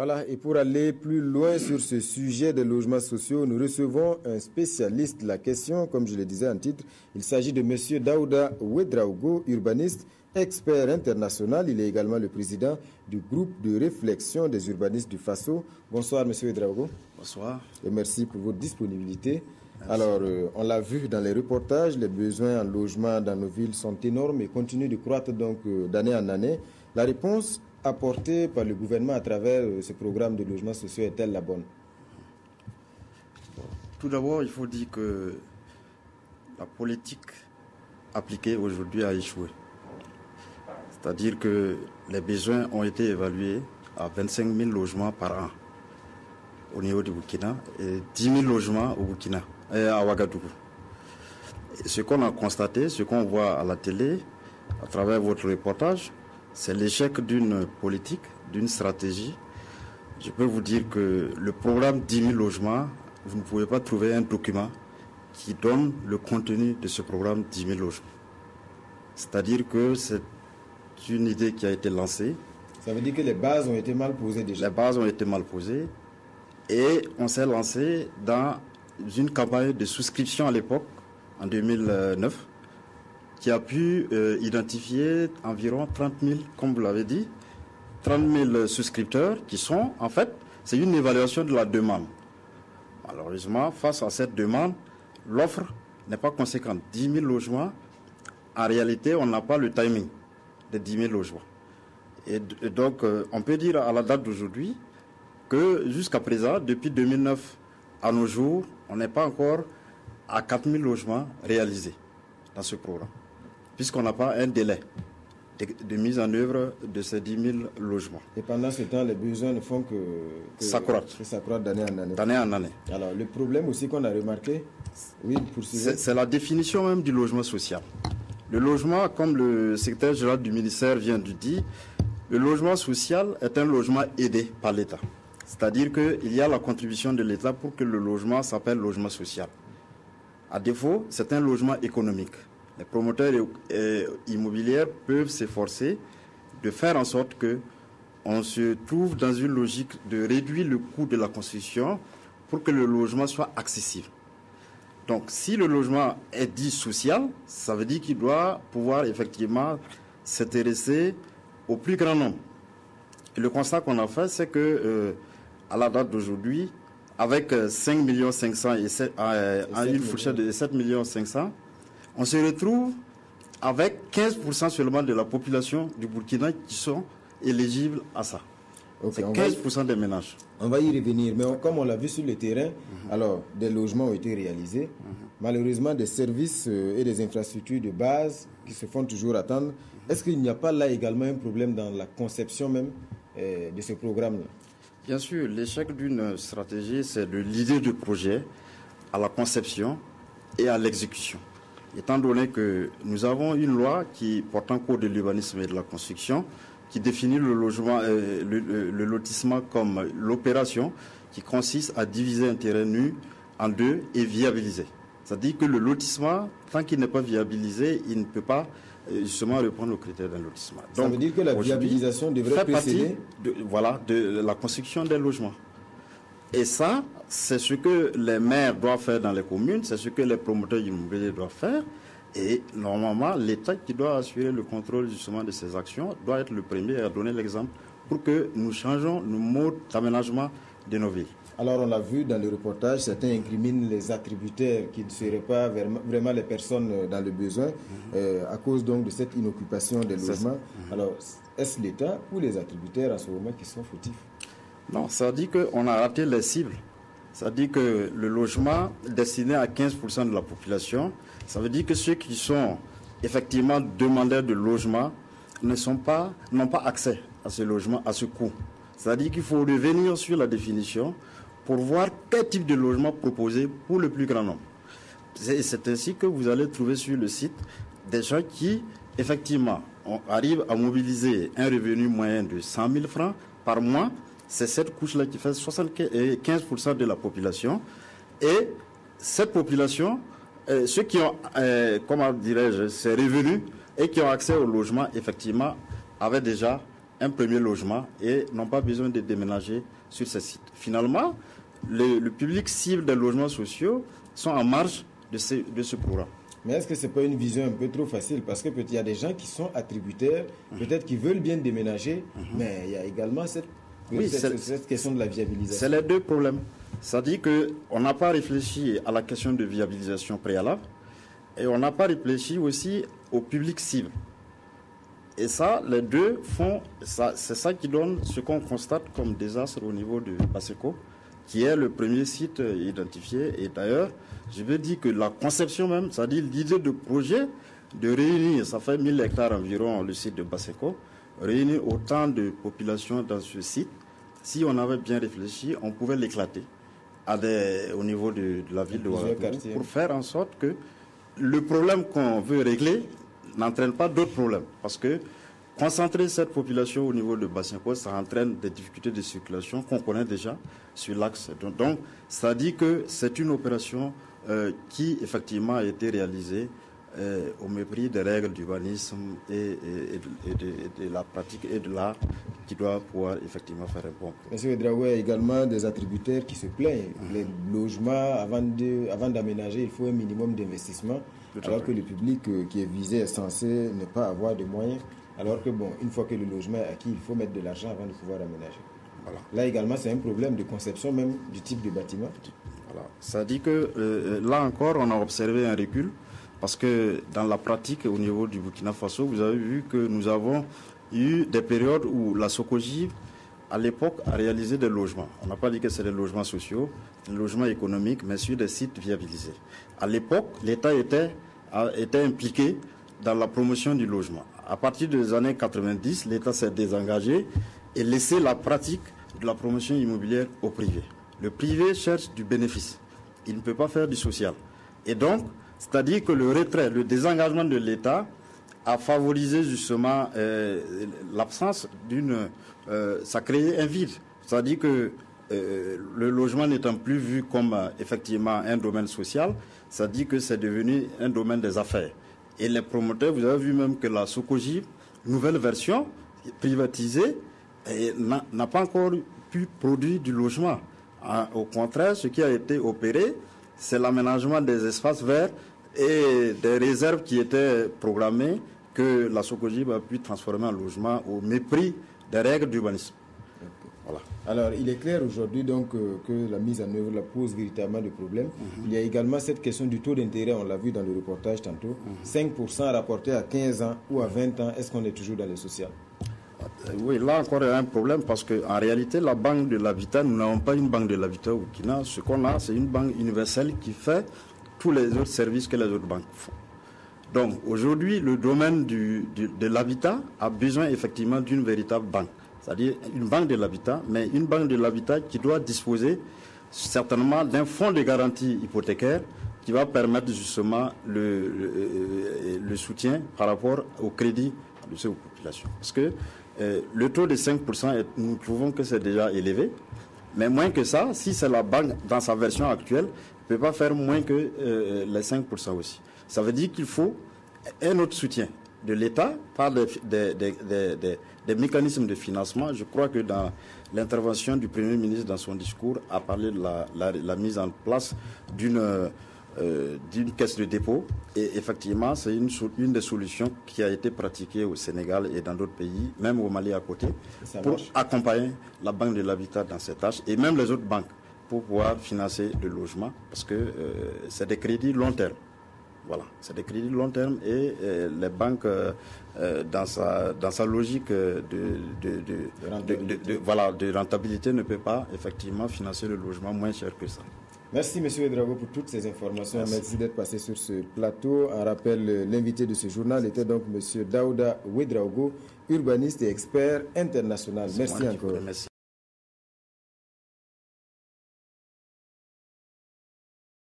Voilà, et pour aller plus loin sur ce sujet des logements sociaux, nous recevons un spécialiste de la question, comme je le disais en titre. Il s'agit de M. Daouda Ouedraogo, urbaniste, expert international. Il est également le président du groupe de réflexion des urbanistes du FASO. Bonsoir, M. Ouedraogo. Bonsoir. Et merci pour votre disponibilité. Merci. Alors, on l'a vu dans les reportages, les besoins en logement dans nos villes sont énormes et continuent de croître donc d'année en année. La réponse apportée par le gouvernement à travers ce programme de logement social est-elle la bonne? Tout d'abord, il faut dire que la politique appliquée aujourd'hui a échoué. C'est-à-dire que les besoins ont été évalués à 25 000 logements par an au niveau du Burkina et 10 000 logements au Burkina et à Ouagadougou. Et ce qu'on a constaté, ce qu'on voit à la télé, à travers votre reportage, c'est l'échec d'une politique, d'une stratégie. Je peux vous dire que le programme 10 000 logements, vous ne pouvez pas trouver un document qui donne le contenu de ce programme 10 000 logements. C'est-à-dire que c'est une idée qui a été lancée. Ça veut dire que les bases ont été mal posées déjà. Les bases ont été mal posées et on s'est lancé dans une campagne de souscription à l'époque, en 2009, qui a pu identifier environ 30 000, comme vous l'avez dit, 30 000 souscripteurs qui sont, en fait, c'est une évaluation de la demande. Malheureusement, face à cette demande, l'offre n'est pas conséquente. 10 000 logements, en réalité, on n'a pas le timing de 10 000 logements. Et donc, on peut dire à la date d'aujourd'hui que jusqu'à présent, depuis 2009 à nos jours, on n'est pas encore à 4 000 logements réalisés dans ce programme, puisqu'on n'a pas un délai de mise en œuvre de ces 10 000 logements. Et pendant ce temps, les besoins ne font que s'accroître d'année en année. D'année en année. Alors, le problème aussi qu'on a remarqué, oui, c'est la définition même du logement social. Le logement, comme le secrétaire général du ministère vient de dire, le logement social est un logement aidé par l'État. C'est-à-dire qu'il y a la contribution de l'État pour que le logement s'appelle logement social. À défaut, c'est un logement économique. Les promoteurs immobiliers peuvent s'efforcer de faire en sorte qu'on se trouve dans une logique de réduire le coût de la construction pour que le logement soit accessible. Donc, si le logement est dit social, ça veut dire qu'il doit pouvoir effectivement s'intéresser au plus grand nombre. Et le constat qu'on a fait, c'est que à la date d'aujourd'hui, avec 5 500 000 et une fourchette de 7 500 000, on se retrouve avec 15% seulement de la population du Burkina qui sont éligibles à ça. Okay, c'est 15% des ménages. On va y revenir, mais comme on l'a vu sur le terrain, alors des logements ont été réalisés. Malheureusement, des services et des infrastructures de base qui se font toujours attendre. Est-ce qu'il n'y a pas là également un problème dans la conception même de ce programme-là? Bien sûr, l'échec d'une stratégie, c'est de l'idée du projet à la conception et à l'exécution. Étant donné que nous avons une loi qui porte en code de l'urbanisme et de la construction, qui définit le logement, le lotissement comme l'opération qui consiste à diviser un terrain nu en deux et viabiliser. C'est-à-dire que le lotissement, tant qu'il n'est pas viabilisé, il ne peut pas justement répondre aux critères d'un lotissement. Donc, ça veut dire que la viabilisation devrait précéder de la construction des logements. Et ça, c'est ce que les maires doivent faire dans les communes, c'est ce que les promoteurs immobiliers doivent faire. Et normalement, l'État qui doit assurer le contrôle justement de ces actions doit être le premier à donner l'exemple pour que nous changeons nos modes d'aménagement de nos villes. Alors on l'a vu dans le reportage, certains incriminent les attributaires qui ne seraient pas vraiment les personnes dans le besoin à cause donc de cette inoccupation des logements. Alors est-ce l'État ou les attributaires à ce moment qui sont fautifs? Non, ça dit qu'on a raté les cibles. Ça dit que le logement destiné à 15% de la population, ça veut dire que ceux qui sont effectivement demandeurs de logement n'ont pas accès à ce logement, à ce coût. C'est-à-dire qu'il faut revenir sur la définition pour voir quel type de logement proposer pour le plus grand nombre. C'est ainsi que vous allez trouver sur le site des gens qui, effectivement, arrivent à mobiliser un revenu moyen de 100 000 francs par mois. C'est cette couche-là qui fait 75% de la population. Et cette population, ceux qui ont, comment dirais-je, ces revenus et qui ont accès au logement, effectivement, avaient déjà un premier logement et n'ont pas besoin de déménager sur ces sites. Finalement, le public cible des logements sociaux sont en marge de ce programme. Mais est-ce que ce n'est pas une vision un peu trop facile? Parce qu'il y a des gens qui sont attributaires, peut-être qui veulent bien déménager, mais il y a également cette question de la viabilisation. C'est les deux problèmes. Ça dit qu'on n'a pas réfléchi à la question de viabilisation préalable et on n'a pas réfléchi aussi au public cible. Et ça, les deux font, c'est ça qui donne ce qu'on constate comme désastre au niveau de Baseco, qui est le premier site identifié. Et d'ailleurs, je veux dire que la conception même, c'est-à-dire l'idée de projet de réunir, ça fait 1000 hectares environ le site de Baseco, réunir autant de population dans ce site, si on avait bien réfléchi, on pouvait l'éclater au niveau de la ville de Ouagadougou pour faire en sorte que le problème qu'on veut régler n'entraîne pas d'autres problèmes. Parce que concentrer cette population au niveau de Baseco, ça entraîne des difficultés de circulation qu'on connaît déjà sur l'axe. Donc, ça dit que c'est une opération qui, effectivement, a été réalisée au mépris des règles d'urbanisme et de la pratique et de l'art qui doit pouvoir, effectivement, faire un bon. Monsieur Ouedraogo, il y a également des attributaires qui se plaignent. Les logements, avant d'aménager, il faut un minimum d'investissement, alors que le public qui est visé est censé ne pas avoir de moyens. Alors que, une fois que le logement est acquis, il faut mettre de l'argent avant de pouvoir aménager. Voilà. Là également, c'est un problème de conception même du type de bâtiment. Voilà. Ça dit que là encore, on a observé un recul, parce que dans la pratique, au niveau du Burkina Faso, vous avez vu que nous avons eu des périodes où la SOCOGIV, à l'époque, a réalisé des logements. On n'a pas dit que c'est des logements sociaux, des logements économiques, mais sur des sites viabilisés. À l'époque, l'État était impliqué dans la promotion du logement. À partir des années 90, l'État s'est désengagé et laissé la pratique de la promotion immobilière au privé. Le privé cherche du bénéfice. Il ne peut pas faire du social. Et donc, c'est-à-dire que le retrait, le désengagement de l'État a favorisé justement l'absence ça a créé un vide. C'est-à-dire que le logement n'étant plus vu comme effectivement un domaine social, ça dit que c'est devenu un domaine des affaires. Et les promoteurs, vous avez vu même que la SOCOGIV, nouvelle version, privatisée, n'a pas encore pu produire du logement. Au contraire, ce qui a été opéré, c'est l'aménagement des espaces verts et des réserves qui étaient programmées que la SOCOGIV a pu transformer en logement au mépris des règles d'urbanisme. Voilà. Alors, il est clair aujourd'hui donc que la mise en œuvre pose véritablement des problèmes. Il y a également cette question du taux d'intérêt, on l'a vu dans le reportage tantôt. 5% rapporté à 15 ans ou à 20 ans, est-ce qu'on est toujours dans le social? Oui, là encore, il y a un problème parce qu'en réalité, la banque de l'habitat, nous n'avons pas une banque de l'habitat au Burkina. Ce qu'on a, c'est une banque universelle qui fait tous les autres services que les autres banques font. Donc, aujourd'hui, le domaine de l'habitat a besoin effectivement d'une véritable banque. C'est-à-dire une banque de l'habitat, mais une banque de l'habitat qui doit disposer certainement d'un fonds de garantie hypothécaire qui va permettre justement le soutien par rapport au crédit de ces populations. Parce que le taux de 5%, nous trouvons que c'est déjà élevé, mais moins que ça, si c'est la banque dans sa version actuelle, ne peut pas faire moins que les 5% aussi. Ça veut dire qu'il faut un autre soutien de l'État par des mécanismes de financement. Je crois que dans l'intervention du Premier ministre dans son discours a parlé de la mise en place d'une caisse de dépôt. Et effectivement, c'est une des solutions qui a été pratiquée au Sénégal et dans d'autres pays, même au Mali à côté, pour accompagner la Banque de l'Habitat dans cette tâche et même les autres banques pour pouvoir financer le logement parce que c'est des crédits long terme. Voilà, c'est des crédits long terme et les banques, dans sa logique de rentabilité, ne peut pas effectivement financer le logement moins cher que ça. Merci M. Ouedraogo pour toutes ces informations. Merci d'être passé sur ce plateau. En rappel, l'invité de ce journal était donc M. Daouda Ouedraogo, urbaniste et expert international. Merci encore. Merci.